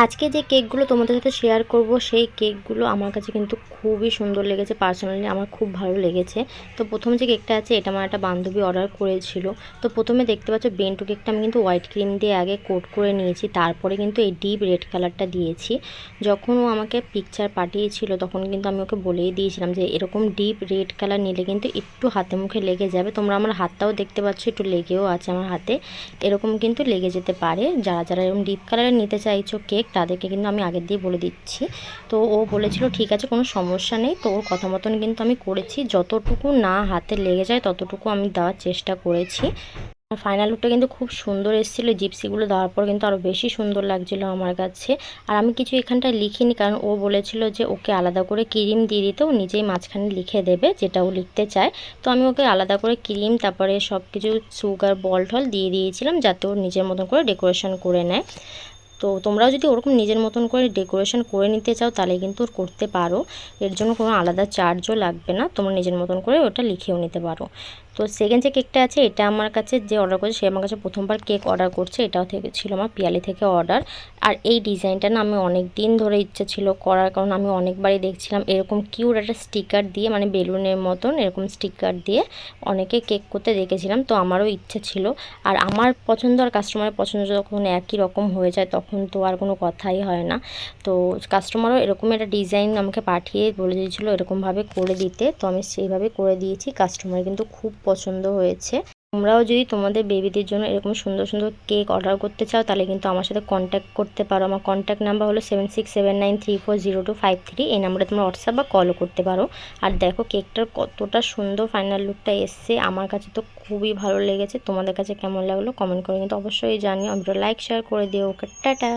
আজকে যে কেকগুলো তোমাদের সাথে শেয়ার করব সেই কেকগুলো আমার কাছে কিন্তু খুবই সুন্দর লেগেছে। পার্সোনালি আমার খুব ভালো লেগেছে। তো প্রথম যে কেকটা আছে এটা আমার একটা বান্ধবী অর্ডার করেছিল। তো প্রথমে দেখতে পাচ্ছ বেন্টু কেকটা আমি কিন্তু হোয়াইট ক্রিম দিয়ে আগে কোট করে নিয়েছি, তারপরে কিন্তু এই ডিপ রেড কালারটা দিয়েছি। যখন ও আমাকে পিকচার পাঠিয়েছিল তখন কিন্তু আমি ওকে বলেই দিয়েছিলাম যে এরকম ডিপ রেড কালার নিলে কিন্তু একটু হাতে মুখে লেগে যাবে। তোমরা আমার হাতটাও দেখতে পাচ্ছ একটু লেগেও আছে আমার হাতে, এরকম কিন্তু লেগে যেতে পারে। যারা যারা এরকম ডিপ কালারের নিতে চাইছো কেক তাদেরকে কিন্তু আমি আগের দিয়ে বলে দিচ্ছি। তো ও বলেছিল ঠিক আছে কোনো সমস্যা নেই। তো ওর কথা মতন কিন্তু আমি করেছি, যতটুকু না হাতে লেগে যায় ততটুকু আমি দেওয়ার চেষ্টা করেছি। ফাইনাল লুকটা কিন্তু খুব সুন্দর এসেছিলো। জিপসিগুলো দেওয়ার পর কিন্তু আরও বেশি সুন্দর লাগছিলো আমার কাছে। আর আমি কিছু এখানটায় লিখিনি, কারণ ও বলেছিল যে ওকে আলাদা করে ক্রিম দিয়ে দিতে, ও নিজেই মাঝখানে লিখে দেবে যেটা ও লিখতে চায়। তো আমি ওকে আলাদা করে ক্রিম তারপরে সব কিছু সুগার বল টল দিয়ে দিয়েছিলাম যাতে ও নিজের মতন করে ডেকোরেশন করে নেয়। তো তোমরাও যদি ওরকম নিজের মতন করে ডেকোরেশন করে নিতে চাও তাহলে কিন্তু করতে পারো, এর জন্য কোনো আলাদা চার্জও লাগবে না, তোমরা নিজের মতন করে ওটা লিখেও নিতে পারো। তো সেকেন্ড যে কেকটা আছে এটা আমার কাছে যে অর্ডার করেছে সে আমার কাছে প্রথমবার কেক অর্ডার করছে। এটাও থেকে ছিল আমার পিয়ালি থেকে অর্ডার। আর এই ডিজাইনটা না আমি অনেক দিন ধরে ইচ্ছে ছিল করার, কারণ আমি অনেকবারই দেখছিলাম এরকম কিউট একটা স্টিকার দিয়ে, মানে বেলুনের মতন এরকম স্টিকার দিয়ে অনেকে কেক করতে দেখেছিলাম। তো আমারও ইচ্ছে ছিল। আর আমার পছন্দ আর কাস্টমারের পছন্দ যখন একই রকম হয়ে যায় তখন তো আর কোনো কথাই হয় না। তো কাস্টমারও এরকম একটা ডিজাইন আমাকে পাঠিয়ে বলে দিয়েছিলো এরকমভাবে করে দিতে, তো আমি সেইভাবে করে দিয়েছি। কাস্টমার কিন্তু খুব পছন্দ হয়েছে। তোমরাও যদি তোমাদের বেবিদের জন্য এরকম সুন্দর সুন্দর কেক অর্ডার করতে চাও তাহলে কিন্তু আমার সাথে কন্ট্যাক্ট করতে পারো। আমার কন্ট্যাক্ট নাম্বার হলো 7679340253। এই নাম্বারে তোমরা হোয়াটসঅ্যাপ বা কলও করতে পারো। আর দেখো কেকটার কতটা সুন্দর ফাইনাল লুকটা এসছে, আমার কাছে তো খুবই ভালো লেগেছে। তোমাদের কাছে কেমন লাগলো কমেন্ট করে কিন্তু অবশ্যই জানিও। ভিডিও লাইক শেয়ার করে দিও। ওকে টাটা।